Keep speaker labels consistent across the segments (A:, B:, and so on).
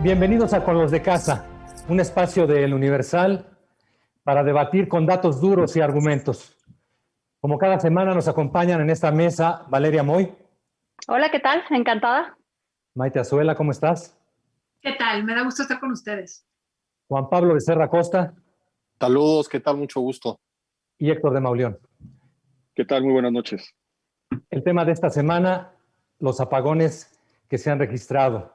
A: Bienvenidos a Con los de Casa, un espacio del Universal para debatir con datos duros y argumentos. Como cada semana nos acompañan en esta mesa Valeria Moy.
B: Hola, ¿qué tal? Encantada.
A: Maite Azuela, ¿cómo estás?
C: ¿Qué tal? Me da gusto estar con ustedes.
A: Juan Pablo Becerra Costa
D: Saludos, ¿qué tal? Mucho gusto.
A: y Héctor de Mauleón.
E: ¿Qué tal? Muy buenas noches.
A: El tema de esta semana, los apagones que se han registrado.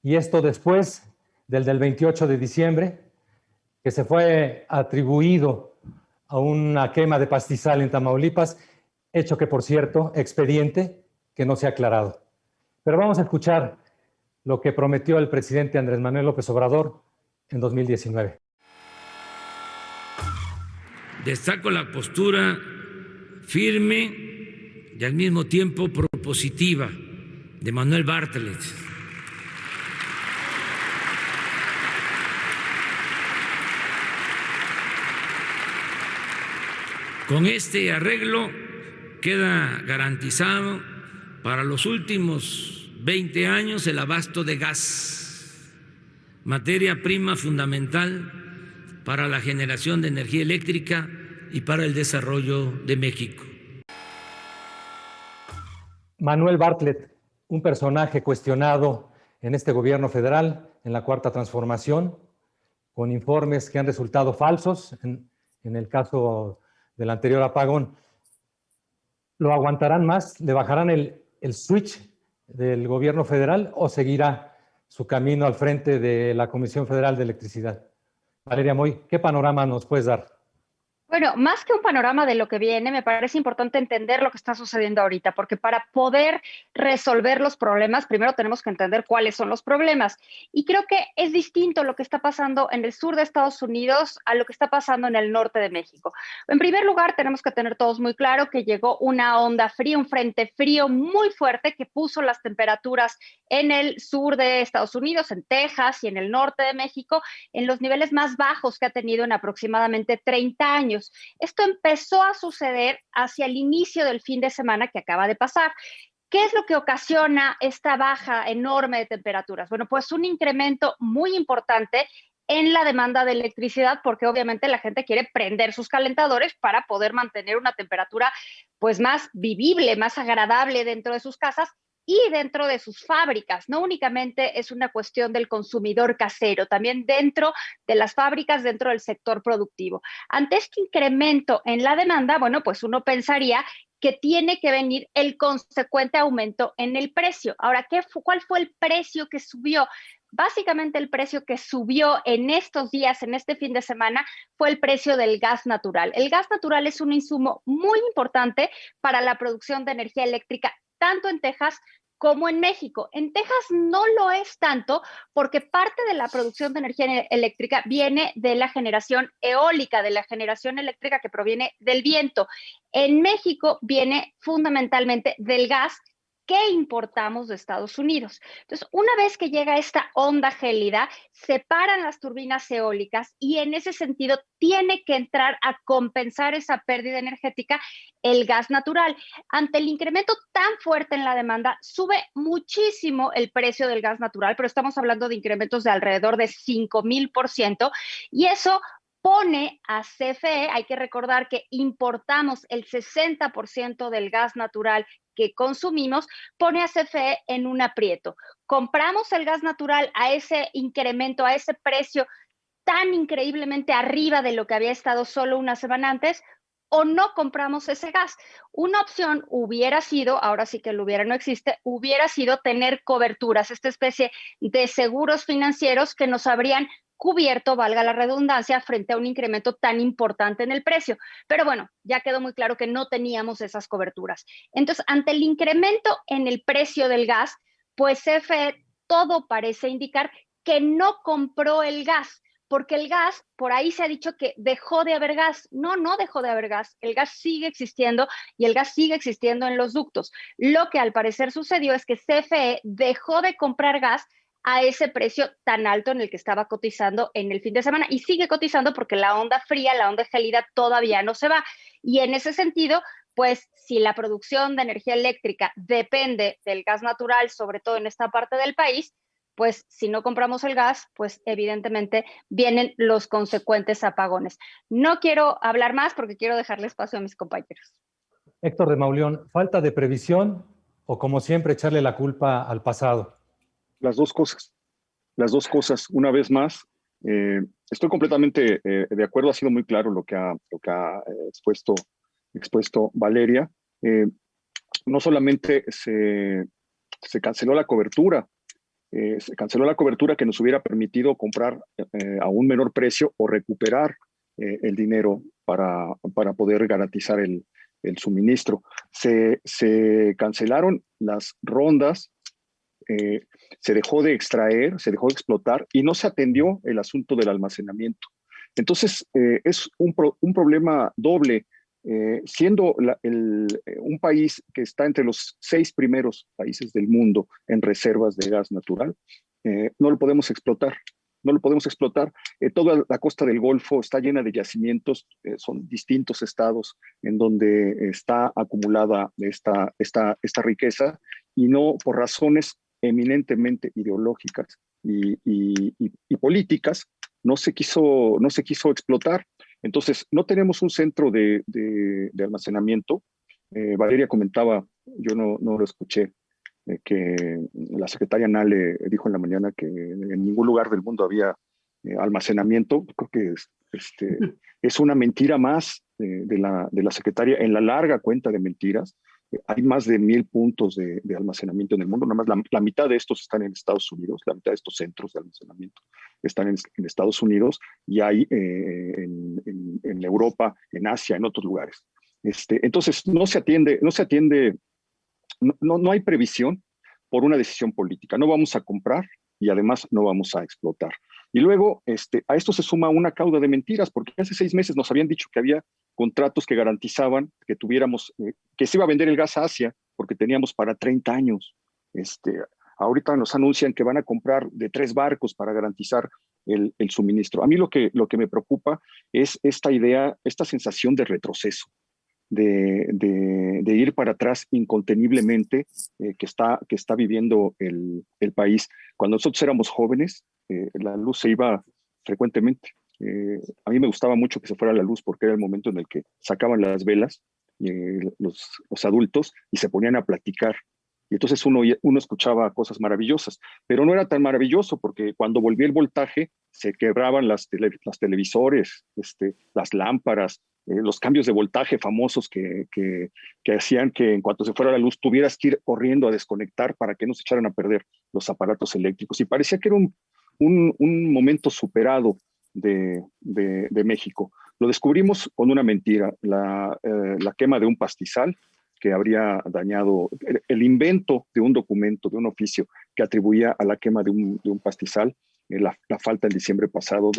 A: Y esto después del 28 de diciembre, que se fue atribuido a una quema de pastizal en Tamaulipas, hecho que, por cierto, expediente que no se ha aclarado. Pero vamos a escuchar lo que prometió el presidente Andrés Manuel López Obrador en 2019.
F: Destaco la postura firme y al mismo tiempo propositiva de Manuel Bartlett. Con este arreglo queda garantizado para los últimos 20 años el abasto de gas, materia prima fundamental para la generación de energía eléctrica y para el desarrollo de México.
A: Manuel Bartlett, un personaje cuestionado en este gobierno federal, en la Cuarta Transformación, con informes que han resultado falsos, en el caso del anterior apagón. ¿Lo aguantarán más? ¿Le bajarán el switch del gobierno federal o seguirá su camino al frente de la Comisión Federal de Electricidad? Valeria Moy, ¿qué panorama nos puedes dar?
B: Bueno, más que un panorama de lo que viene, me parece importante entender lo que está sucediendo ahorita, porque para poder resolver los problemas, primero tenemos que entender cuáles son los problemas. Y creo que es distinto lo que está pasando en el sur de Estados Unidos a lo que está pasando en el norte de México. En primer lugar, tenemos que tener todos muy claro que llegó una onda fría, un frente frío muy fuerte que puso las temperaturas en el sur de Estados Unidos, en Texas y en el norte de México, en los niveles más bajos que ha tenido en aproximadamente 30 años. Esto empezó a suceder hacia el inicio del fin de semana que acaba de pasar. ¿Qué es lo que ocasiona esta baja enorme de temperaturas? Bueno, pues un incremento muy importante en la demanda de electricidad, porque obviamente la gente quiere prender sus calentadores para poder mantener una temperatura pues más vivible, más agradable dentro de sus casas y dentro de sus fábricas. No únicamente es una cuestión del consumidor casero, también dentro de las fábricas, dentro del sector productivo. Ante este incremento en la demanda, bueno, pues uno pensaría que tiene que venir el consecuente aumento en el precio. Ahora, ¿cuál fue el precio que subió? Básicamente el precio que subió en estos días, en este fin de semana, fue el precio del gas natural. El gas natural es un insumo muy importante para la producción de energía eléctrica, tanto en Texas como en México. En Texas no lo es tanto porque parte de la producción de energía eléctrica viene de la generación eólica, de la generación eléctrica que proviene del viento. En México viene fundamentalmente del gas que importamos de Estados Unidos. Entonces, una vez que llega esta onda gélida, se paran las turbinas eólicas y en ese sentido tiene que entrar a compensar esa pérdida energética el gas natural. Ante el incremento tan fuerte en la demanda, sube muchísimo el precio del gas natural, pero estamos hablando de incrementos de alrededor de 5,000%, y eso pone a CFE, hay que recordar que importamos el 60% del gas natural que consumimos, pone a CFE en un aprieto. Compramos el gas natural a ese incremento, a ese precio tan increíblemente arriba de lo que había estado solo una semana antes, o no compramos ese gas. Una opción hubiera sido, ahora sí que el hubiera no existe, hubiera sido tener coberturas, esta especie de seguros financieros que nos habrían cubierto, valga la redundancia, frente a un incremento tan importante en el precio. Pero bueno, ya quedó muy claro que no teníamos esas coberturas. Entonces, ante el incremento en el precio del gas, pues CFE todo parece indicar que no compró el gas, porque el gas, por ahí se ha dicho que dejó de haber gas. No, no dejó de haber gas. El gas sigue existiendo y el gas sigue existiendo en los ductos. Lo que al parecer sucedió es que CFE dejó de comprar gas a ese precio tan alto en el que estaba cotizando en el fin de semana y sigue cotizando porque la onda fría, la onda gélida todavía no se va. Y en ese sentido, pues si la producción de energía eléctrica depende del gas natural, sobre todo en esta parte del país, después, si no compramos el gas, pues evidentemente vienen los consecuentes apagones. No quiero hablar más porque quiero dejarle espacio a mis compañeros.
A: Héctor de Mauleón, ¿falta de previsión o, como siempre, echarle la culpa al pasado?
E: Las dos cosas. Las dos cosas. Una vez más, estoy completamente de acuerdo. Ha sido muy claro lo que ha expuesto Valeria. No solamente se canceló la cobertura, se canceló la cobertura que nos hubiera permitido comprar a un menor precio o recuperar el dinero para poder garantizar el suministro. Se cancelaron las rondas, se dejó de extraer, se dejó de explotar y no se atendió el asunto del almacenamiento. Entonces, es un problema doble. Siendo un país que está entre los 6 primeros países del mundo en reservas de gas natural, no lo podemos explotar. No lo podemos explotar. Toda la costa del Golfo está llena de yacimientos, son distintos estados en donde está acumulada esta riqueza, y no por razones eminentemente ideológicas y políticas, no se quiso explotar. Entonces, no tenemos un centro de almacenamiento. Valeria comentaba, yo no lo escuché, que la secretaria Nale dijo en la mañana que en ningún lugar del mundo había almacenamiento. Creo que es una mentira más de la secretaria en la larga cuenta de mentiras. Hay más de 1,000 puntos de almacenamiento en el mundo. Nada más la mitad de estos están en Estados Unidos, la mitad de estos centros de almacenamiento están en Estados Unidos, y hay en Europa, en Asia, en otros lugares. Entonces, no hay previsión por una decisión política. No vamos a comprar y además no vamos a explotar. Y luego a esto se suma una cauda de mentiras, porque hace 6 meses nos habían dicho que había contratos que garantizaban que tuviéramos, que se iba a vender el gas a Asia, porque teníamos para 30 años. Ahorita nos anuncian que van a comprar de 3 barcos para garantizar el suministro. A mí lo que me preocupa es esta idea, esta sensación de retroceso, de ir para atrás inconteniblemente que está viviendo el país. Cuando nosotros éramos jóvenes, la luz se iba frecuentemente. A mí me gustaba mucho que se fuera la luz, porque era el momento en el que sacaban las velas los adultos y se ponían a platicar. Y entonces uno escuchaba cosas maravillosas, pero no era tan maravilloso, porque cuando volvía el voltaje se quebraban las televisores, las lámparas, los cambios de voltaje famosos que hacían que en cuanto se fuera la luz tuvieras que ir corriendo a desconectar para que no se echaran a perder los aparatos eléctricos. Y parecía que era un momento superado de México. Lo descubrimos con una mentira, la quema de un pastizal que habría dañado, el invento de un documento, de un oficio que atribuía a la quema de un pastizal la falta el diciembre pasado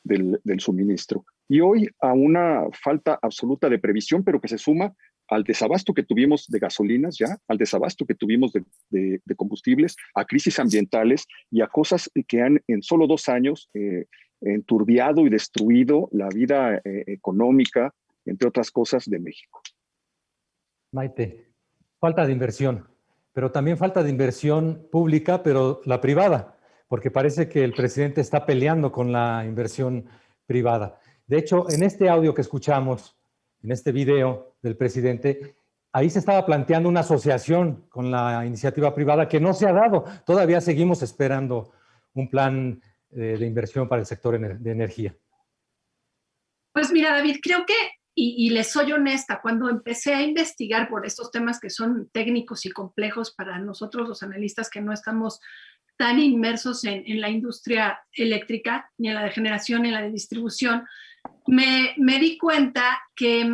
E: del suministro. Y hoy a una falta absoluta de previsión, pero que se suma al desabasto que tuvimos de gasolinas ya, al desabasto que tuvimos de combustibles, a crisis ambientales y a cosas que han en solo 2 años enturbiado y destruido la vida económica, entre otras cosas, de México.
A: Maite, falta de inversión, pero también falta de inversión pública, pero la privada, porque parece que el presidente está peleando con la inversión privada. De hecho, en este audio que escuchamos, en este video del presidente, ahí se estaba planteando una asociación con la iniciativa privada que no se ha dado. Todavía seguimos esperando un plan de inversión para el sector de energía.
C: Pues mira, David, creo que, y les soy honesta, cuando empecé a investigar por estos temas que son técnicos y complejos para nosotros los analistas que no estamos tan inmersos en la industria eléctrica, ni en la de generación, ni en la de distribución, me di cuenta que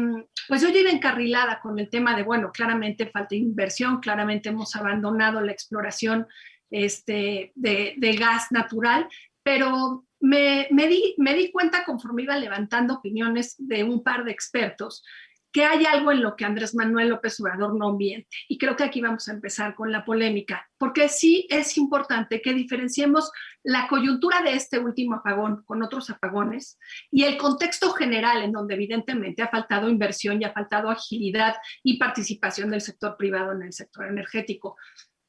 C: pues yo iba encarrilada con el tema de, bueno, claramente falta inversión, claramente hemos abandonado la exploración de gas natural, pero me di cuenta, conforme iba levantando opiniones de un par de expertos, que hay algo en lo que Andrés Manuel López Obrador no miente. Y creo que aquí vamos a empezar con la polémica, porque sí es importante que diferenciemos la coyuntura de este último apagón con otros apagones y el contexto general, en donde evidentemente ha faltado inversión y ha faltado agilidad y participación del sector privado en el sector energético.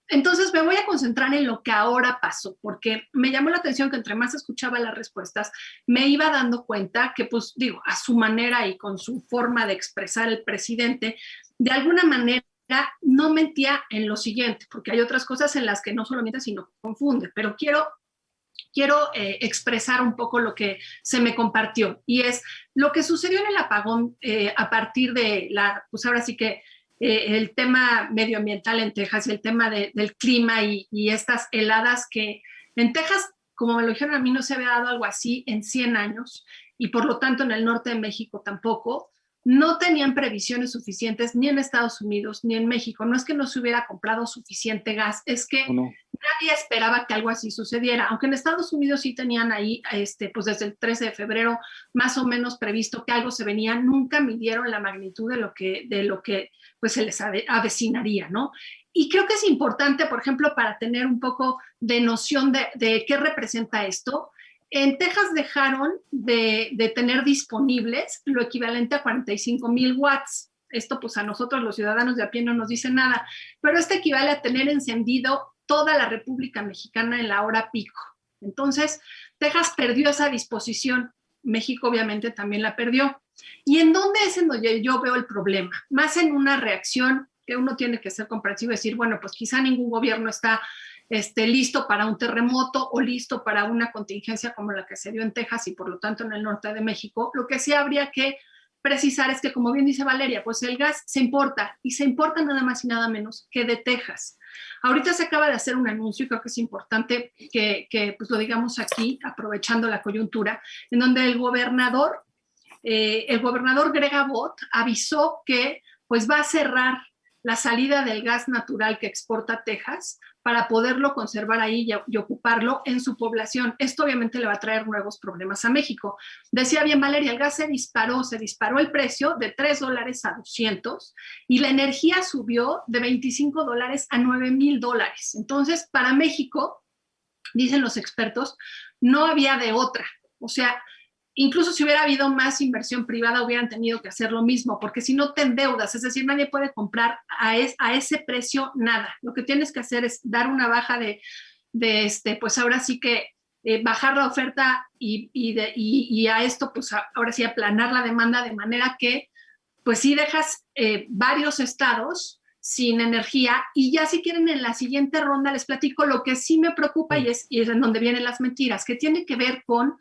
C: Entonces me voy a concentrar en lo que ahora pasó, porque me llamó la atención que entre más escuchaba las respuestas, me iba dando cuenta que, pues digo, a su manera y con su forma de expresar el presidente, de alguna manera no mentía en lo siguiente, porque hay otras cosas en las que no solo miente, sino confunde, pero quiero expresar un poco lo que se me compartió, y es lo que sucedió en el apagón a partir de pues ahora sí que el tema medioambiental en Texas y el tema del clima y estas heladas que en Texas, como me lo dijeron a mí, no se había dado algo así en 100 años, y por lo tanto en el norte de México tampoco. No tenían previsiones suficientes ni en Estados Unidos ni en México. No es que no se hubiera comprado suficiente gas, es que nadie esperaba que algo así sucediera, aunque en Estados Unidos sí tenían ahí, pues desde el 13 de febrero más o menos previsto que algo se venía. Nunca midieron la magnitud de lo que pues se les avecinaría, ¿no? Y creo que es importante, por ejemplo, para tener un poco de noción de qué representa esto. En Texas dejaron de tener disponibles lo equivalente a 45,000 watts. Esto pues a nosotros los ciudadanos de a pie no nos dice nada, pero esto equivale a tener encendido toda la República Mexicana en la hora pico. Entonces, Texas perdió esa disposición. México obviamente también la perdió. ¿Y en dónde es en donde yo veo el problema? Más en una reacción que uno tiene que ser comprensivo y decir, bueno, pues quizá ningún gobierno está listo para un terremoto o listo para una contingencia como la que se dio en Texas y por lo tanto en el norte de México. Lo que sí habría que precisar es que, como bien dice Valeria, pues el gas se importa, y se importa nada más y nada menos que de Texas. Ahorita se acaba de hacer un anuncio, y creo que es importante que pues lo digamos aquí, aprovechando la coyuntura, en donde el gobernador Greg Abbott avisó que pues va a cerrar la salida del gas natural que exporta Texas para poderlo conservar ahí y ocuparlo en su población. Esto obviamente le va a traer nuevos problemas a México. Decía bien Valeria, el gas se disparó el precio de $3 a 200, y la energía subió de $25 a $9,000. Entonces, para México, dicen los expertos, no había de otra. O sea, incluso si hubiera habido más inversión privada, hubieran tenido que hacer lo mismo, porque si no te endeudas, es decir, nadie puede comprar a ese precio nada. Lo que tienes que hacer es dar una baja pues ahora sí que bajar la oferta y a esto, pues ahora sí aplanar la demanda, de manera que, pues sí dejas varios estados sin energía. Y ya si quieren en la siguiente ronda les platico lo que sí me preocupa, y es en donde vienen las mentiras, que tiene que ver con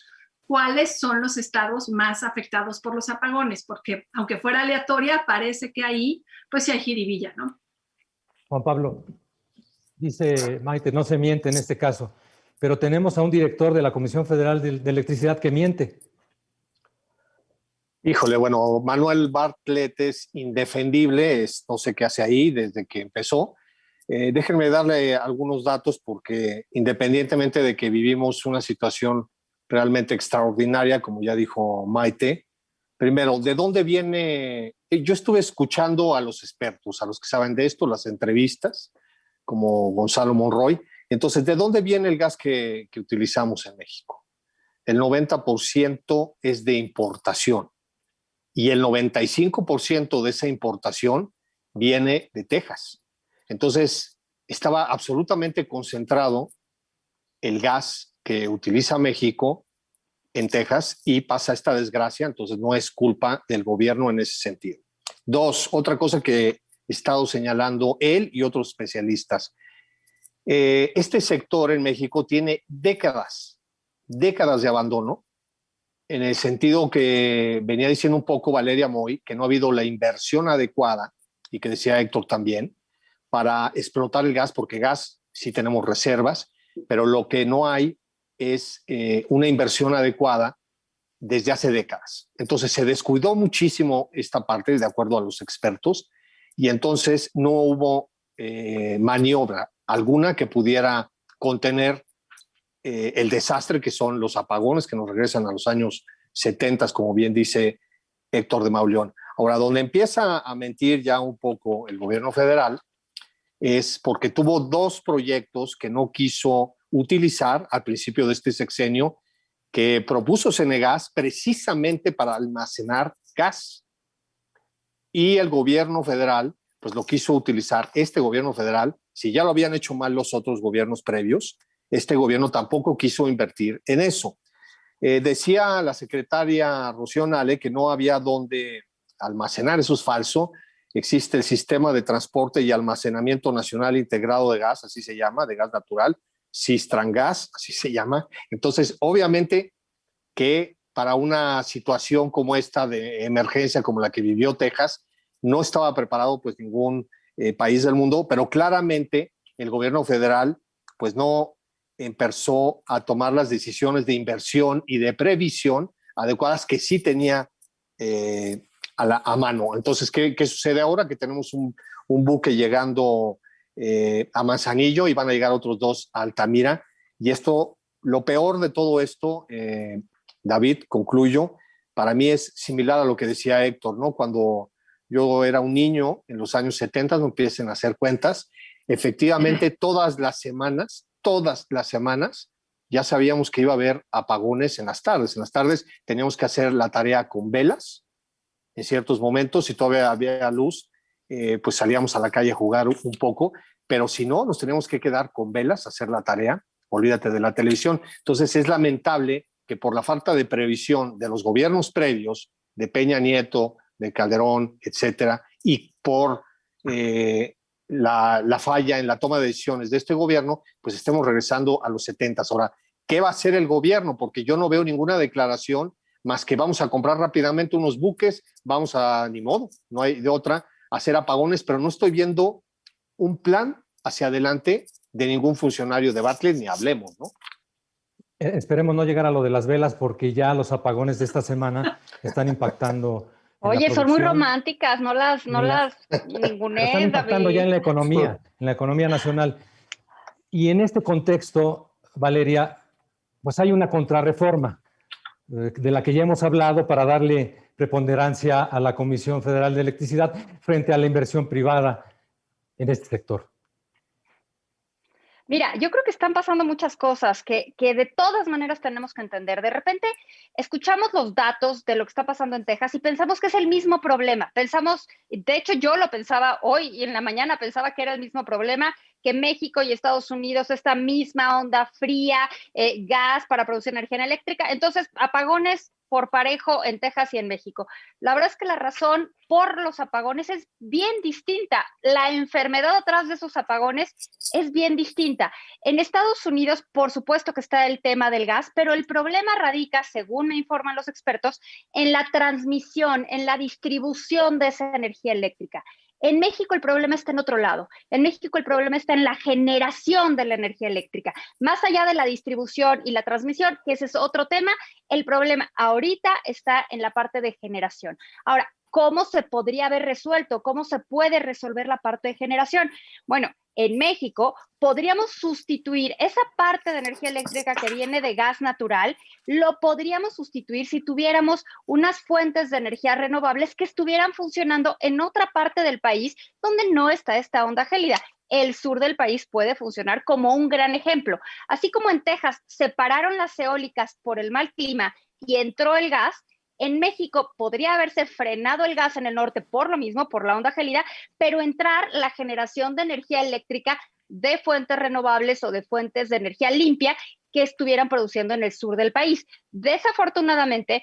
C: cuáles son los estados más afectados por los apagones, porque aunque fuera aleatoria, parece que ahí pues sí hay jiribilla, ¿no?
A: Juan Pablo, dice Maite, no se miente en este caso, pero tenemos a un director de la Comisión Federal de Electricidad que miente.
D: Híjole, bueno, Manuel Bartlett es indefendible, no sé qué hace ahí desde que empezó. Déjenme darle algunos datos, porque independientemente de que vivimos una situación realmente extraordinaria, como ya dijo Maite. Primero, ¿de dónde viene? Yo estuve escuchando a los expertos, a los que saben de esto, las entrevistas, como Gonzalo Monroy. Entonces, ¿de dónde viene el gas que utilizamos en México? El 90% es de importación, y el 95% de esa importación viene de Texas. Entonces, estaba absolutamente concentrado el gas que utiliza México en Texas, y pasa esta desgracia. Entonces no es culpa del gobierno en ese sentido. Dos, otra cosa que he estado señalando él y otros especialistas, este sector en México tiene décadas de abandono, en el sentido que venía diciendo un poco Valeria Moy, que no ha habido la inversión adecuada, y que decía Héctor también, para explotar el gas, porque gas sí tenemos reservas, pero lo que no hay es una inversión adecuada desde hace décadas. Entonces se descuidó muchísimo esta parte, de acuerdo a los expertos, y entonces no hubo maniobra alguna que pudiera contener el desastre que son los apagones, que nos regresan a los años 70, como bien dice Héctor de Mauleón. Ahora, donde empieza a mentir ya un poco el gobierno federal es porque tuvo dos proyectos que no quiso utilizar al principio de este sexenio, que propuso Cenegas precisamente para almacenar gas. Y el gobierno federal pues lo quiso utilizar, este gobierno federal, si ya lo habían hecho mal los otros gobiernos previos, este gobierno tampoco quiso invertir en eso. Decía la secretaria Rocío Nale que no había dónde almacenar, eso es falso. Existe el Sistema de Transporte y Almacenamiento Nacional Integrado de Gas, así se llama, de gas natural, Sistrangas, así se llama. Entonces, obviamente que para una situación como esta de emergencia, como la que vivió Texas, no estaba preparado pues ningún país del mundo, pero claramente el gobierno federal pues no empezó a tomar las decisiones de inversión y de previsión adecuadas que sí tenía a mano. Entonces, ¿qué sucede ahora? Que tenemos un buque llegando a Manzanillo y van a llegar otros 2 a Altamira. Y esto, lo peor de todo esto, David, concluyo, para mí es similar a lo que decía Héctor, ¿no? Cuando yo era un niño en los años 70, no empiecen a hacer cuentas, efectivamente todas las semanas, ya sabíamos que iba a haber apagones en las tardes. En las tardes teníamos que hacer la tarea con velas. En ciertos momentos, si todavía había luz, pues salíamos a la calle a jugar un poco, pero si no, nos teníamos que quedar con velas, hacer la tarea, olvídate de la televisión. Entonces es lamentable que por la falta de previsión de los gobiernos previos, de Peña Nieto, de Calderón, etcétera, y por la falla en la toma de decisiones de este gobierno, pues estemos regresando a los 70s. Ahora, ¿qué va a hacer el gobierno? Porque yo no veo ninguna declaración más que vamos a comprar rápidamente unos buques, vamos a, ni modo, no hay de otra, hacer apagones, pero no estoy viendo un plan hacia adelante de ningún funcionario de Bartlett, ni hablemos, ¿no?
A: Esperemos no llegar a lo de las velas porque ya los apagones de esta semana están impactando.
B: Oye, son muy románticas, no las ningunees,
A: están impactando
B: David.
A: ya en la economía nacional. Y en este contexto, Valeria, pues hay una contrarreforma de la que ya hemos hablado para darle preponderancia a la Comisión Federal de Electricidad frente a la inversión privada en este sector.
B: Mira, yo creo que están pasando muchas cosas que de todas maneras tenemos que entender. De repente escuchamos los datos de lo que está pasando en Texas y pensamos que es el mismo problema. Pensamos, de hecho yo lo pensaba hoy y en la mañana pensaba que era el mismo problema, que México y Estados Unidos, esta misma onda fría, gas para producir energía eléctrica. Entonces, apagones por parejo en Texas y en México. La verdad es que la razón por los apagones es bien distinta. La enfermedad atrás de esos apagones es bien distinta. En Estados Unidos, por supuesto que está el tema del gas, pero el problema radica, según me informan los expertos, en la transmisión, en la distribución de esa energía eléctrica. En México el problema está en otro lado. En México el problema está en la generación de la energía eléctrica. Más allá de la distribución y la transmisión, que ese es otro tema, el problema ahorita está en la parte de generación. Ahora, ¿cómo se podría haber resuelto? ¿Cómo se puede resolver la parte de generación? Bueno, en México podríamos sustituir esa parte de energía eléctrica que viene de gas natural, lo podríamos sustituir si tuviéramos unas fuentes de energía renovables que estuvieran funcionando en otra parte del país donde no está esta onda gélida. El sur del país puede funcionar como un gran ejemplo. Así como en Texas separaron las eólicas por el mal clima y entró el gas, en México podría haberse frenado el gas en el norte por lo mismo, por la onda gélida, pero entrar la generación de energía eléctrica de fuentes renovables o de fuentes de energía limpia que estuvieran produciendo en el sur del país. Desafortunadamente,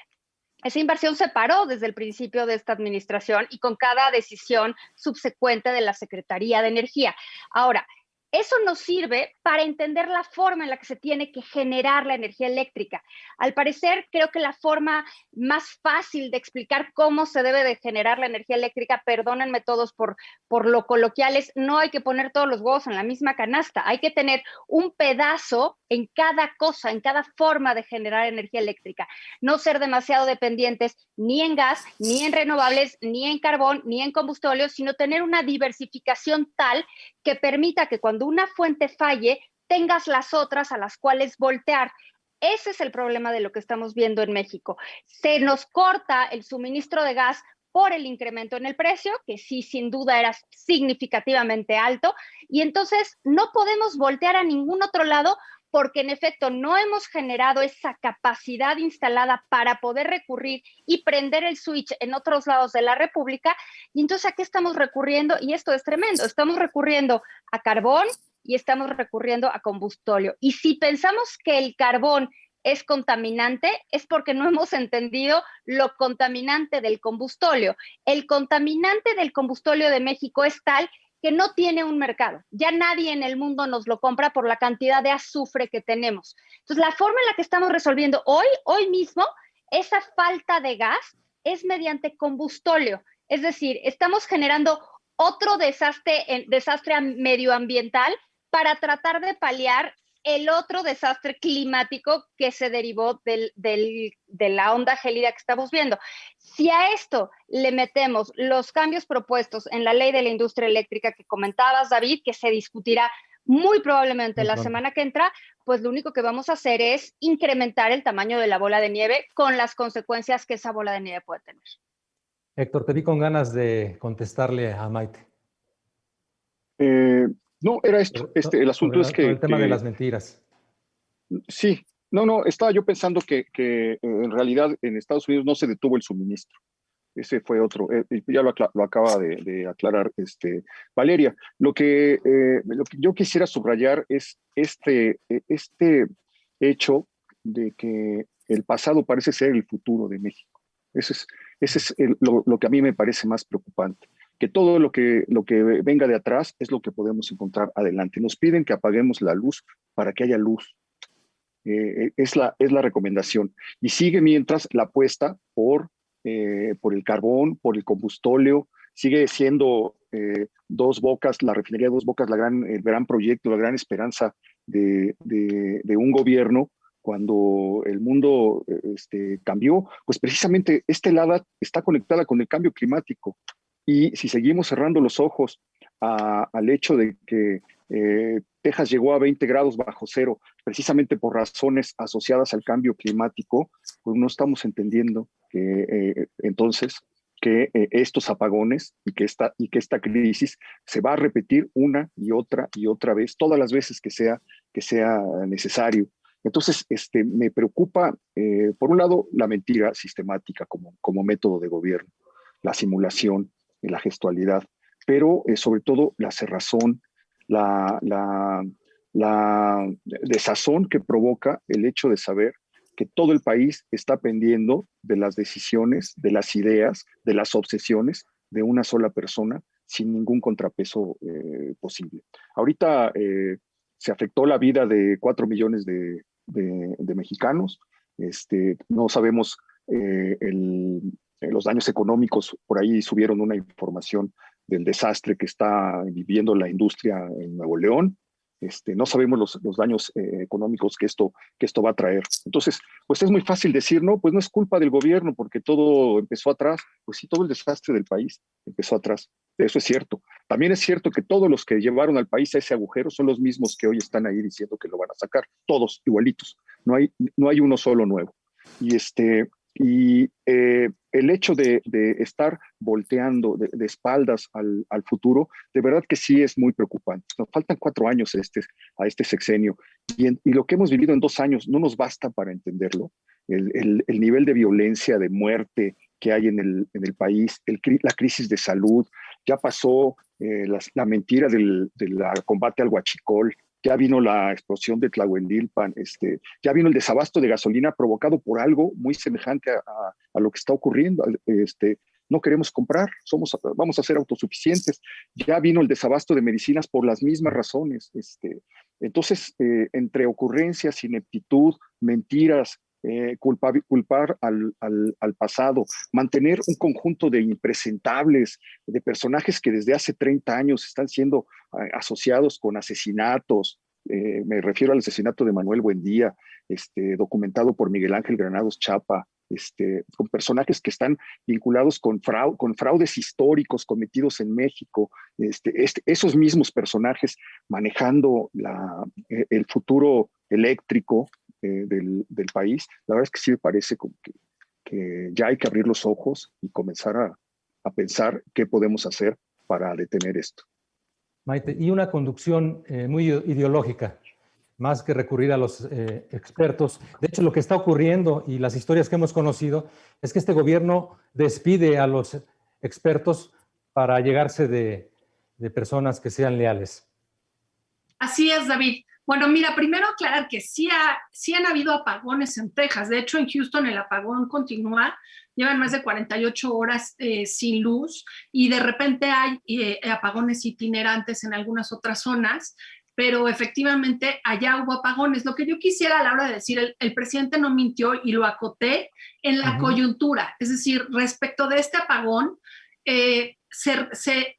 B: esa inversión se paró desde el principio de esta administración y con cada decisión subsecuente de la Secretaría de Energía. Ahora, eso nos sirve para entender la forma en la que se tiene que generar la energía eléctrica. Al parecer, creo que la forma más fácil de explicar cómo se debe de generar la energía eléctrica, perdónenme todos por lo coloquiales, no hay que poner todos los huevos en la misma canasta. Hay que tener un pedazo en cada cosa, en cada forma de generar energía eléctrica. No ser demasiado dependientes ni en gas, ni en renovables, ni en carbón, ni en combustible, sino tener una diversificación tal que permita que cuando una fuente falle, tengas las otras a las cuales voltear. Ese es el problema de lo que estamos viendo en México. Se nos corta el suministro de gas por el incremento en el precio, que sí, sin duda era significativamente alto, y entonces no podemos voltear a ningún otro lado porque en efecto no hemos generado esa capacidad instalada para poder recurrir y prender el switch en otros lados de la República. Y entonces, ¿a qué estamos recurriendo? Y esto es tremendo, estamos recurriendo a carbón y estamos recurriendo a combustóleo. Y si pensamos que el carbón es contaminante, es porque no hemos entendido lo contaminante del combustóleo. El contaminante del combustóleo de México es tal que no tiene un mercado. Ya nadie en el mundo nos lo compra por la cantidad de azufre que tenemos. Entonces, la forma en la que estamos resolviendo hoy mismo, esa falta de gas es mediante combustóleo. Es decir, estamos generando otro desastre medioambiental para tratar de paliar el otro desastre climático que se derivó de la onda gélida que estamos viendo. Si a esto le metemos los cambios propuestos en la ley de la industria eléctrica que comentabas, David, que se discutirá muy probablemente la semana que entra, pues lo único que vamos a hacer es incrementar el tamaño de la bola de nieve con las consecuencias que esa bola de nieve puede tener.
A: Héctor, te vi con ganas de contestarle a Maite.
E: No, era esto. El asunto es que...
A: el tema de las mentiras.
E: Sí, no, estaba yo pensando que en realidad en Estados Unidos no se detuvo el suministro. Ese fue otro, ya lo acaba de aclarar Valeria. Lo que yo quisiera subrayar es este hecho de que el pasado parece ser el futuro de México. Ese es lo que a mí me parece más preocupante. Que todo lo que venga de atrás es lo que podemos encontrar adelante. Nos piden que apaguemos la luz para que haya luz. Es la recomendación. Y sigue mientras la apuesta por el carbón, por el combustóleo. Sigue siendo Dos Bocas, la refinería de Dos Bocas, el gran proyecto, la gran esperanza de un gobierno. Cuando el mundo cambió, pues precisamente esta helada está conectada con el cambio climático. Y si seguimos cerrando los ojos al hecho de que Texas llegó a 20 grados bajo cero, precisamente por razones asociadas al cambio climático, pues no estamos entendiendo que entonces que estos apagones y que esta crisis se va a repetir una y otra vez, todas las veces que sea necesario. Entonces, me preocupa, por un lado, la mentira sistemática como método de gobierno, la simulación, la gestualidad, pero sobre todo la cerrazón, la desazón que provoca el hecho de saber que todo el país está pendiendo de las decisiones, de las ideas, de las obsesiones de una sola persona sin ningún contrapeso posible. Ahorita se afectó la vida de 4 millones de mexicanos. No sabemos los daños económicos. Por ahí subieron una información del desastre que está viviendo la industria en Nuevo León. No sabemos los daños económicos que esto va a traer. Entonces, pues es muy fácil decir, no, pues no es culpa del gobierno porque todo empezó atrás. Pues sí, todo el desastre del país empezó atrás. Eso es cierto. También es cierto que todos los que llevaron al país a ese agujero son los mismos que hoy están ahí diciendo que lo van a sacar. Todos igualitos. No hay uno solo nuevo. Y el hecho de estar volteando de espaldas al futuro, de verdad que sí es muy preocupante. Nos faltan 4 años a este sexenio y lo que hemos vivido en 2 años no nos basta para entenderlo. El nivel de violencia, de muerte que hay en el país, la crisis de salud, ya pasó la mentira del combate al huachicol. Ya vino la explosión de Tlahuelilpan, ya vino el desabasto de gasolina provocado por algo muy semejante a lo que está ocurriendo. No queremos comprar, vamos a ser autosuficientes. Ya vino el desabasto de medicinas por las mismas razones. Entonces, entre ocurrencias, ineptitud, mentiras, culpar al pasado, mantener un conjunto de impresentables, de personajes que desde hace 30 años están siendo asociados con asesinatos. Me refiero al asesinato de Manuel Buendía, documentado por Miguel Ángel Granados Chapa, con personajes que están vinculados con fraudes históricos cometidos en México, esos mismos personajes manejando el futuro eléctrico del país. La verdad es que sí me parece como que ya hay que abrir los ojos y comenzar a pensar qué podemos hacer para detener esto.
A: Maite, y una conducción muy ideológica. más que recurrir a los expertos. De hecho, lo que está ocurriendo y las historias que hemos conocido es que este gobierno despide a los expertos para llegarse de personas que sean leales.
C: Así es, David. Bueno, mira, primero aclarar que sí han habido apagones en Texas. De hecho, en Houston el apagón continúa. Llevan más de 48 horas sin luz y de repente hay apagones itinerantes en algunas otras zonas, pero efectivamente allá hubo apagones. Lo que yo quisiera a la hora de decir, el presidente no mintió y lo acoté en la coyuntura. Es decir, respecto de este apagón,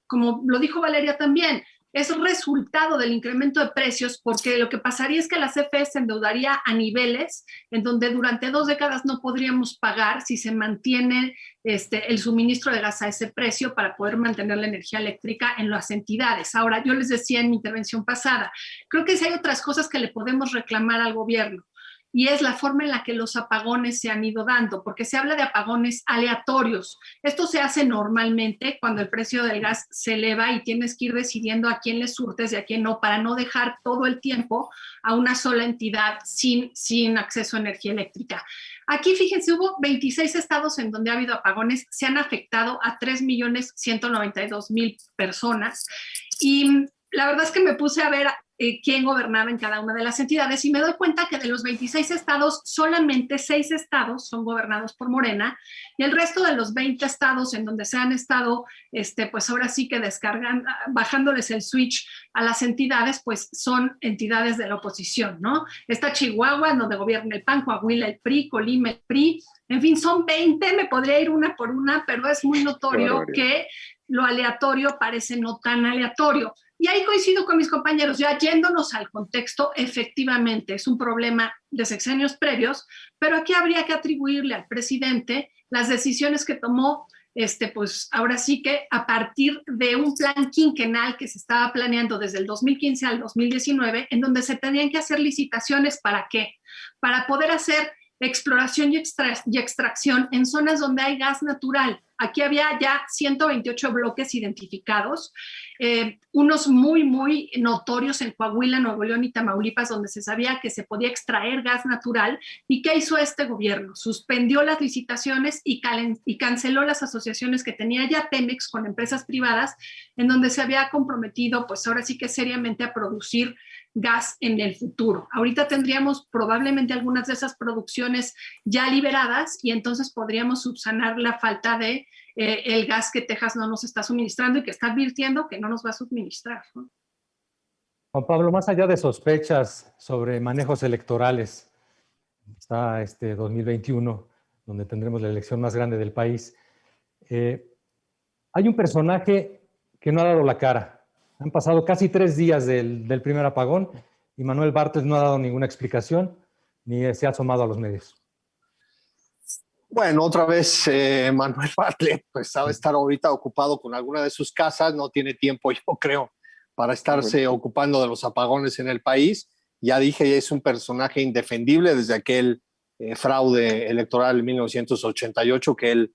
C: como lo dijo Valeria también, es resultado del incremento de precios, porque lo que pasaría es que la CFE se endeudaría a niveles en donde durante 2 décadas no podríamos pagar si se mantiene el suministro de gas a ese precio para poder mantener la energía eléctrica en las entidades. Ahora, yo les decía en mi intervención pasada, creo que sí hay otras cosas que le podemos reclamar al gobierno, y es la forma en la que los apagones se han ido dando, porque se habla de apagones aleatorios. Esto se hace normalmente cuando el precio del gas se eleva y tienes que ir decidiendo a quién le surtes y a quién no, para no dejar todo el tiempo a una sola entidad sin acceso a energía eléctrica. Aquí, fíjense, hubo 26 estados en donde ha habido apagones, se han afectado a 3.192.000 personas, y la verdad es que me puse a ver quién gobernaba en cada una de las entidades y me doy cuenta que de los 26 estados, solamente 6 estados son gobernados por Morena, y el resto de los 20 estados en donde se han estado, pues ahora sí que bajándoles el switch a las entidades, pues son entidades de la oposición, ¿no? Está Chihuahua, donde gobierna el PAN, Coahuila el PRI, Colima el PRI, en fin, son 20, me podría ir una por una, pero es muy notorio que lo aleatorio parece no tan aleatorio. Y ahí coincido con mis compañeros, ya yéndonos al contexto, efectivamente es un problema de sexenios previos, pero aquí habría que atribuirle al presidente las decisiones que tomó, pues ahora sí que a partir de un plan quinquenal que se estaba planeando desde el 2015 al 2019, en donde se tenían que hacer licitaciones. ¿Para qué? Para poder hacer exploración y extracción en zonas donde hay gas natural. Aquí había ya 128 bloques identificados, unos muy, muy notorios en Coahuila, Nuevo León y Tamaulipas, donde se sabía que se podía extraer gas natural. ¿Y qué hizo este gobierno? Suspendió las licitaciones y canceló las asociaciones que tenía ya Pemex con empresas privadas, en donde se había comprometido, pues ahora sí que seriamente, a producir gas en el futuro. Ahorita tendríamos probablemente algunas de esas producciones ya liberadas y entonces podríamos subsanar la falta de el gas que Texas no nos está suministrando y que está advirtiendo que no nos va a suministrar, ¿no?
A: Juan Pablo, más allá de sospechas sobre manejos electorales, está 2021, donde tendremos la elección más grande del país, hay un personaje que no ha dado la cara. Han pasado casi 3 días del primer apagón y Manuel Bartlett no ha dado ninguna explicación ni se ha asomado a los medios.
D: Bueno, otra vez Manuel Bartlett pues sabe estar ahorita ocupado con alguna de sus casas, no tiene tiempo, yo creo, para estarse ocupando de los apagones en el país. Ya dije, es un personaje indefendible desde aquel fraude electoral en 1988 que él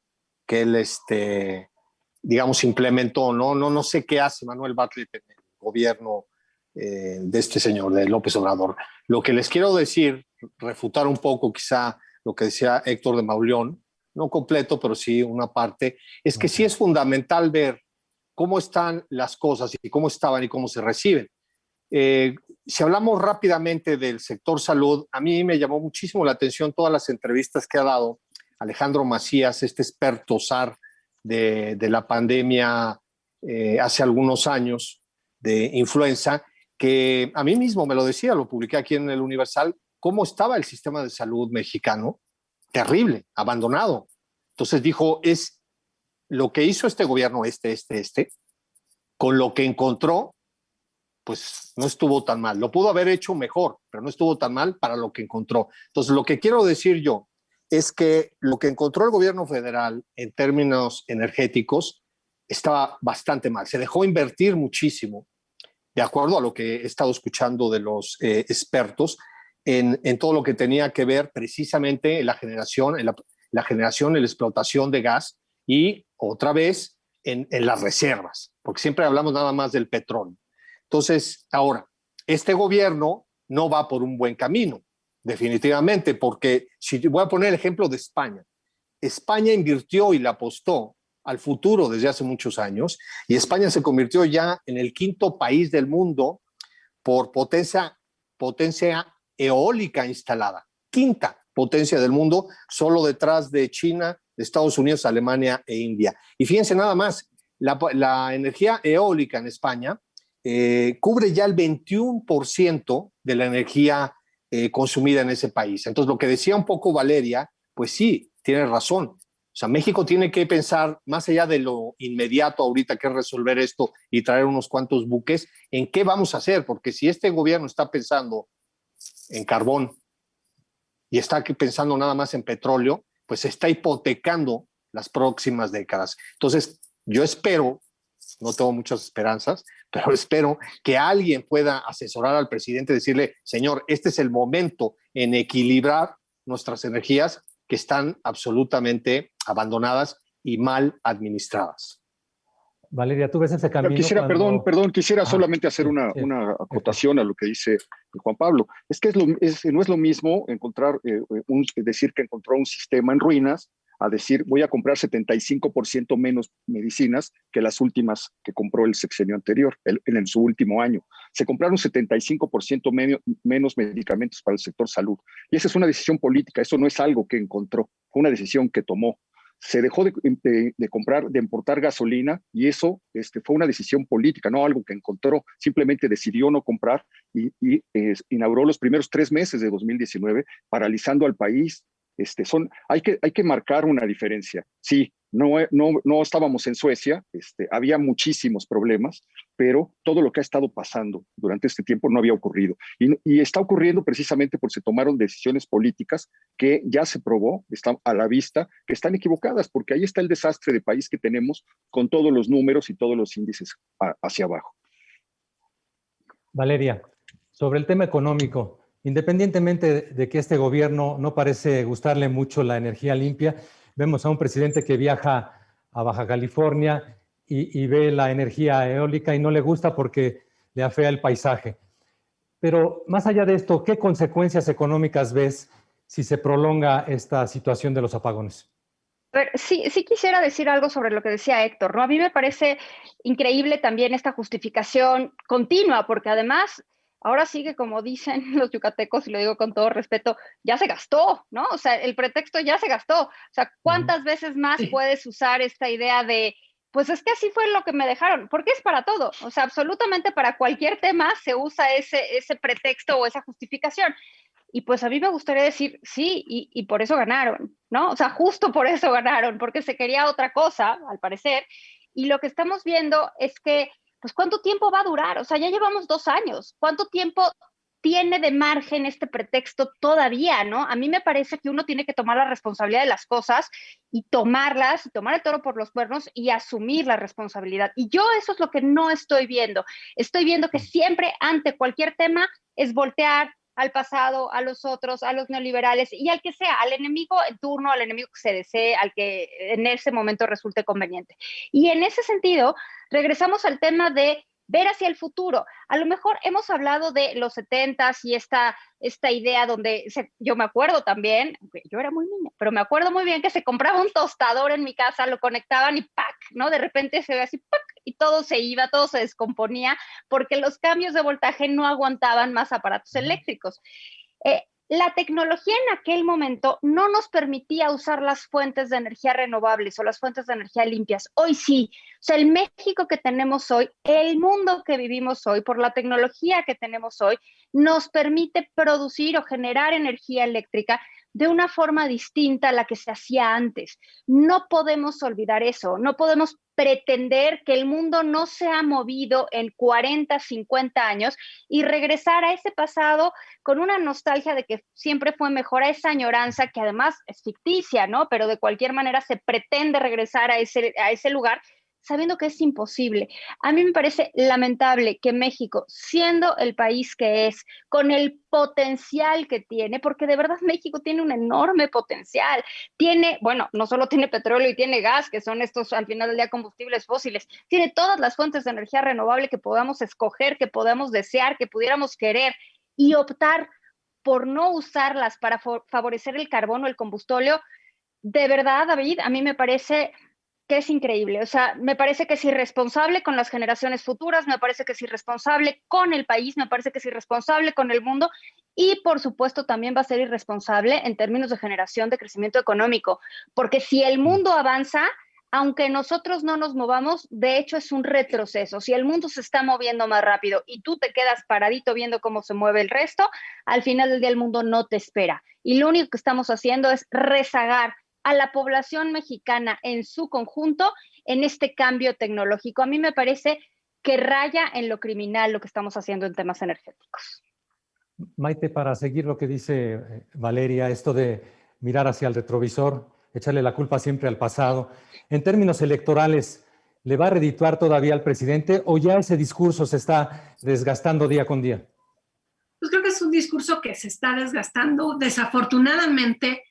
D: digamos, implementó. No sé qué hace Manuel Bartlett en el gobierno de este señor, de López Obrador. Lo que les quiero decir, refutar un poco quizá lo que decía Héctor de Mauleón, no completo, pero sí una parte, es que sí es fundamental ver cómo están las cosas y cómo estaban y cómo se reciben. Si hablamos rápidamente del sector salud, a mí me llamó muchísimo la atención todas las entrevistas que ha dado Alejandro Macías, este experto SAR de la pandemia hace algunos años de influenza, que a mí mismo me lo decía, lo publiqué aquí en el Universal, cómo estaba el sistema de salud mexicano, terrible, abandonado. Entonces dijo, es lo que hizo este gobierno, con lo que encontró, pues no estuvo tan mal. Lo pudo haber hecho mejor, pero no estuvo tan mal para lo que encontró. Entonces, lo que quiero decir yo es que lo que encontró el gobierno federal en términos energéticos estaba bastante mal. Se dejó invertir muchísimo, de acuerdo a lo que he estado escuchando de los expertos, en todo lo que tenía que ver precisamente en la generación, en la explotación de gas y otra vez en las reservas, porque siempre hablamos nada más del petróleo. Entonces, ahora, este gobierno no va por un buen camino, definitivamente, porque si voy a poner el ejemplo de España. España invirtió y le apostó al futuro desde hace muchos años, y España se convirtió ya en el 5º país del mundo por potencia eólica instalada. 5ª potencia del mundo, solo detrás de China, de Estados Unidos, Alemania e India. Y fíjense nada más, la energía eólica en España cubre ya el 21% de la energía consumida en ese país. Entonces, lo que decía un poco Valeria, pues sí, tiene razón. O sea, México tiene que pensar más allá de lo inmediato ahorita, que es resolver esto y traer unos cuantos buques, en qué vamos a hacer, porque si este gobierno está pensando en carbón y está pensando nada más en petróleo, pues está hipotecando las próximas décadas. Entonces, yo espero, no tengo muchas esperanzas, pero espero que alguien pueda asesorar al presidente y decirle, señor, este es el momento en equilibrar nuestras energías que están absolutamente abandonadas y mal administradas.
A: Valeria, ¿tú ves ese camino?
E: Quisiera,
A: cuando...
E: quisiera solamente hacer una acotación a lo que dice Juan Pablo. Es que no es lo mismo encontrar, decir que encontró un sistema en ruinas, a decir voy a comprar 75% menos medicinas que las últimas que compró el sexenio anterior, en su último año. Se compraron 75% menos medicamentos para el sector salud. Y esa es una decisión política, eso no es algo que encontró, fue una decisión que tomó. Se dejó de importar gasolina, y eso fue una decisión política, no algo que encontró. Simplemente decidió no comprar y inauguró los primeros 3 meses de 2019 paralizando al país. Hay que marcar una diferencia. Sí, no estábamos en Suecia, había muchísimos problemas, pero todo lo que ha estado pasando durante este tiempo no había ocurrido. Y está ocurriendo precisamente porque se tomaron decisiones políticas que ya se probó, están a la vista, que están equivocadas, porque ahí está el desastre de país que tenemos con todos los números y todos los índices hacia abajo.
A: Valeria, sobre el tema económico, independientemente de que este gobierno no parece gustarle mucho la energía limpia, vemos a un presidente que viaja a Baja California y ve la energía eólica y no le gusta porque le afea el paisaje. Pero más allá de esto, ¿qué consecuencias económicas ves si se prolonga esta situación de los apagones?
B: Sí quisiera decir algo sobre lo que decía Héctor, ¿no? A mí me parece increíble también esta justificación continua, porque además ahora sigue, como dicen los yucatecos, y lo digo con todo respeto, ya se gastó, ¿no? O sea, el pretexto ya se gastó. O sea, ¿cuántas veces más puedes usar esta idea de, pues es que así fue lo que me dejaron? Porque es para todo. O sea, absolutamente para cualquier tema se usa ese pretexto o esa justificación. Y pues a mí me gustaría decir, sí, y por eso ganaron, ¿no? O sea, justo por eso ganaron, porque se quería otra cosa, al parecer. Y lo que estamos viendo es que, pues, ¿cuánto tiempo va a durar? O sea, ya llevamos 2 años. ¿Cuánto tiempo tiene de margen este pretexto todavía, no? A mí me parece que uno tiene que tomar la responsabilidad de las cosas y tomarlas, y tomar el toro por los cuernos y asumir la responsabilidad. Y yo eso es lo que no estoy viendo. Estoy viendo que siempre ante cualquier tema es voltear al pasado, a los otros, a los neoliberales y al que sea, al enemigo en turno, al enemigo que se desee, al que en ese momento resulte conveniente. Y en ese sentido, regresamos al tema de ver hacia el futuro. A lo mejor hemos hablado de los 70s y esta idea donde yo me acuerdo también, yo era muy niña, pero me acuerdo muy bien que se compraba un tostador en mi casa, lo conectaban y ¡pac!, ¿no? De repente se ve así ¡pac!, y todo se iba, todo se descomponía porque los cambios de voltaje no aguantaban más aparatos eléctricos. La tecnología en aquel momento no nos permitía usar las fuentes de energía renovables o las fuentes de energía limpias. Hoy sí. O sea, el México que tenemos hoy, el mundo que vivimos hoy, por la tecnología que tenemos hoy, nos permite producir o generar energía eléctrica de una forma distinta a la que se hacía antes. No podemos olvidar eso, no podemos pretender que el mundo no se ha movido en 40, 50 años y regresar a ese pasado con una nostalgia de que siempre fue mejor, a esa añoranza que además es ficticia, ¿no? Pero de cualquier manera se pretende regresar a ese lugar sabiendo que es imposible. A mí me parece lamentable que México, siendo el país que es, con el potencial que tiene, porque de verdad México tiene un enorme potencial, tiene, bueno, no solo tiene petróleo y tiene gas, que son estos al final del día combustibles fósiles, tiene todas las fuentes de energía renovable que podamos escoger, que podamos desear, que pudiéramos querer, y optar por no usarlas para favorecer el carbón o el combustóleo, de verdad, David, a mí me parece que es increíble. O sea, me parece que es irresponsable con las generaciones futuras, me parece que es irresponsable con el país, me parece que es irresponsable con el mundo y, por supuesto, también va a ser irresponsable en términos de generación de crecimiento económico, porque si el mundo avanza, aunque nosotros no nos movamos, de hecho es un retroceso. Si el mundo se está moviendo más rápido y tú te quedas paradito viendo cómo se mueve el resto, al final del día el mundo no te espera. Y lo único que estamos haciendo es rezagar a la población mexicana en su conjunto en este cambio tecnológico. A mí me parece que raya en lo criminal lo que estamos haciendo en temas energéticos.
A: Maite, para seguir lo que dice Valeria, esto de mirar hacia el retrovisor, echarle la culpa siempre al pasado, en términos electorales, ¿le va a redituar todavía al presidente o ya ese discurso se está desgastando día con día?
C: Pues creo que es un discurso que se está desgastando. Desafortunadamente,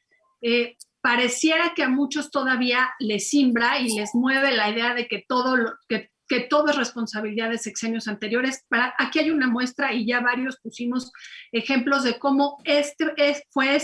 C: pareciera que a muchos todavía les simbra y les mueve la idea de que todo es responsabilidad de sexenios anteriores. Aquí hay una muestra y ya varios pusimos ejemplos de cómo fue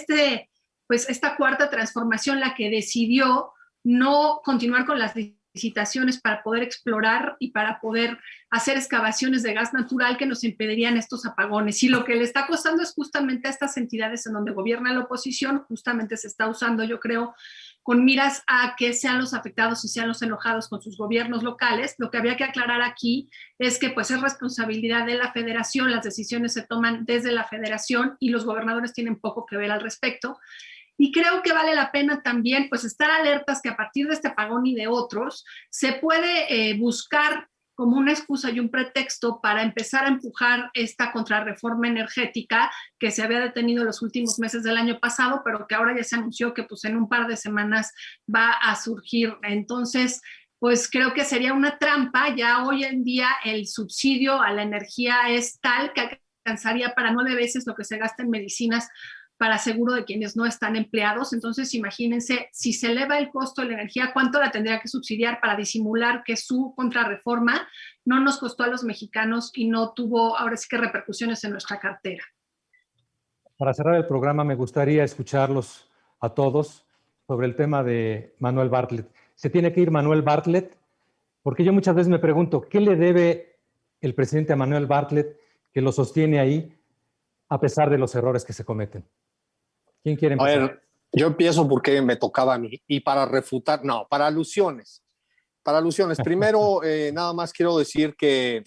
C: esta cuarta transformación la que decidió no continuar con las licitaciones para poder explorar y para poder hacer excavaciones de gas natural que nos impedirían estos apagones. Y lo que le está costando es justamente a estas entidades en donde gobierna la oposición, justamente se está usando, yo creo, con miras a que sean los afectados y sean los enojados con sus gobiernos locales. Lo que había que aclarar aquí es que pues es responsabilidad de la federación, las decisiones se toman desde la federación y los gobernadores tienen poco que ver al respecto. Y creo que vale la pena también pues estar alertas que a partir de este apagón y de otros se puede buscar como una excusa y un pretexto para empezar a empujar esta contrarreforma energética que se había detenido los últimos meses del año pasado, pero que ahora ya se anunció que pues en un par de semanas va a surgir. Entonces, pues creo que sería una trampa. Ya hoy en día el subsidio a la energía es tal que alcanzaría para 9 veces lo que se gasta en medicinas para seguro de quienes no están empleados. Entonces, imagínense, si se eleva el costo de la energía, ¿cuánto la tendría que subsidiar para disimular que su contrarreforma no nos costó a los mexicanos y no tuvo ahora sí que repercusiones en nuestra cartera?
A: Para cerrar el programa, me gustaría escucharlos a todos sobre el tema de Manuel Bartlett. ¿Se tiene que ir Manuel Bartlett? Porque yo muchas veces me pregunto, ¿qué le debe el presidente a Manuel Bartlett que lo sostiene ahí a pesar de los errores que se cometen? ¿Quién quiere empezar?
D: A ver, yo empiezo porque me tocaba a mí. Y para refutar, no, para alusiones. Para alusiones. Primero, nada más quiero decir que,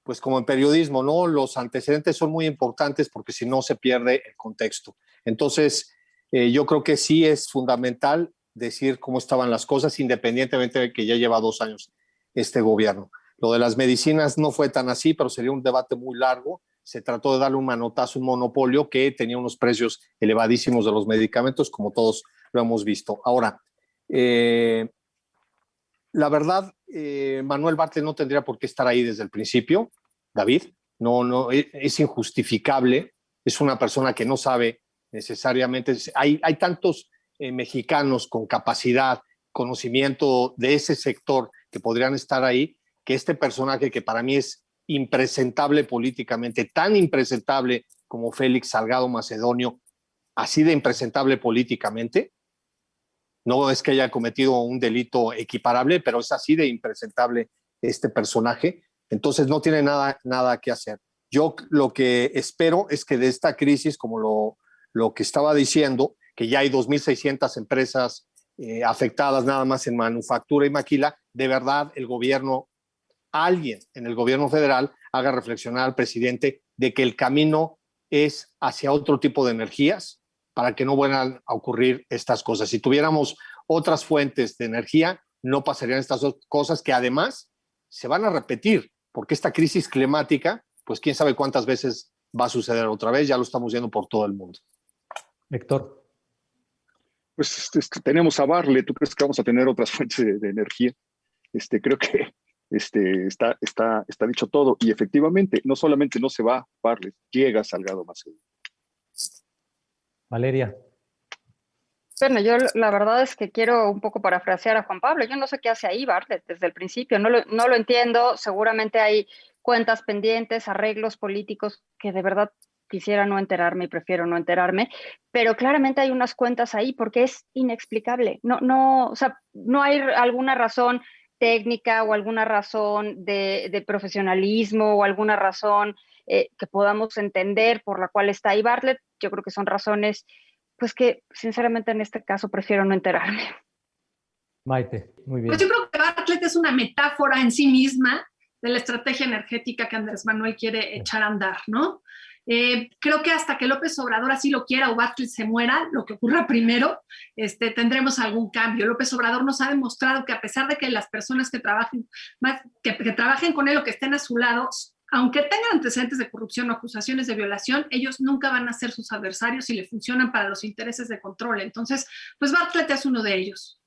D: pues como en periodismo, ¿no? Los antecedentes son muy importantes porque si no se pierde el contexto. Entonces, yo creo que sí es fundamental decir cómo estaban las cosas, independientemente de que ya lleva 2 años este gobierno. Lo de las medicinas no fue tan así, pero sería un debate muy largo. Se trató de darle un manotazo, un monopolio que tenía unos precios elevadísimos de los medicamentos, como todos lo hemos visto. Ahora, la verdad, Manuel Bartlett no tendría por qué estar ahí desde el principio, David. No, es injustificable. Es una persona que no sabe necesariamente. Hay tantos mexicanos con capacidad, conocimiento de ese sector que podrían estar ahí, que este personaje que para mí es impresentable políticamente, tan impresentable como Félix Salgado Macedonio, así de impresentable políticamente. No es que haya cometido un delito equiparable, pero es así de impresentable este personaje. Entonces no tiene nada que hacer. Yo lo que espero es que de esta crisis, como lo que estaba diciendo, que ya hay 2.600 empresas afectadas nada más en manufactura y maquila, de verdad el gobierno, alguien en el gobierno federal haga reflexionar al presidente de que el camino es hacia otro tipo de energías para que no vuelvan a ocurrir estas cosas. Si tuviéramos otras fuentes de energía, no pasarían estas cosas que además se van a repetir, porque esta crisis climática, pues quién sabe cuántas veces va a suceder otra vez, ya lo estamos viendo por todo el mundo.
A: Héctor.
E: Pues tenemos a Bartlett. ¿Tú crees que vamos a tener otras fuentes de energía? Creo que está dicho todo. Y efectivamente, no solamente no se va Bartlett, llega Salgado Macedonio.
A: Valeria.
B: Bueno, yo la verdad es que quiero un poco parafrasear a Juan Pablo. Yo no sé qué hace ahí Bartlett desde el principio, no lo entiendo. Seguramente hay cuentas pendientes, arreglos políticos que de verdad quisiera no enterarme y prefiero no enterarme, pero claramente hay unas cuentas ahí porque es inexplicable. O sea, no hay alguna razón técnica o alguna razón de profesionalismo o alguna razón que podamos entender por la cual está ahí Bartlett. Yo creo que son razones, pues que sinceramente en este caso prefiero no enterarme.
A: Maite, muy bien.
C: Pues yo creo que Bartlett es una metáfora en sí misma de la estrategia energética que Andrés Manuel quiere echar a andar, ¿no? Creo que hasta que López Obrador así lo quiera o Bartlett se muera, lo que ocurra primero, tendremos algún cambio. López Obrador nos ha demostrado que a pesar de que las personas que trabajen con él o que estén a su lado, aunque tengan antecedentes de corrupción o acusaciones de violación, ellos nunca van a ser sus adversarios y le funcionan para los intereses de control. Entonces, pues Bartlett es uno de ellos.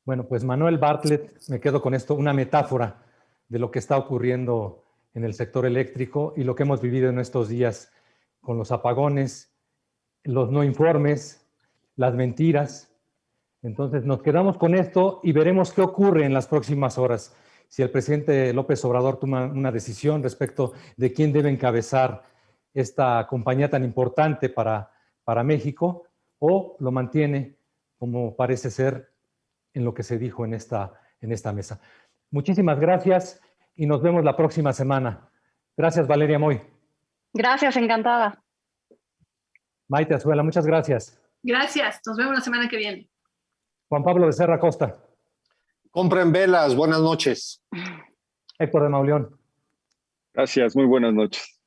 A: Bueno, pues Manuel Bartlett, me quedo con esto, una metáfora de lo que está ocurriendo en el sector eléctrico y lo que hemos vivido en estos días con los apagones, los no informes, las mentiras. Entonces nos quedamos con esto y veremos qué ocurre en las próximas horas. Si el presidente López Obrador toma una decisión respecto de quién debe encabezar esta compañía tan importante para México, o lo mantiene como parece ser en lo que se dijo en esta mesa. Muchísimas gracias y nos vemos la próxima semana. Gracias, Valeria Moy.
B: Gracias, encantada.
A: Maite Azuela, muchas gracias.
C: Gracias, nos vemos la semana que viene.
A: Juan Pablo Becerra Costa.
D: Compren velas, buenas noches.
A: Héctor de Mauleón.
E: Gracias, muy buenas noches.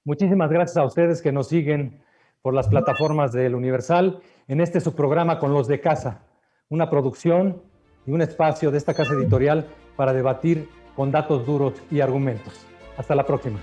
A: Muchísimas gracias a ustedes que nos siguen por las plataformas del Universal en su programa Con los de Casa, una producción y un espacio de esta casa editorial para debatir con datos duros y argumentos. Hasta la próxima.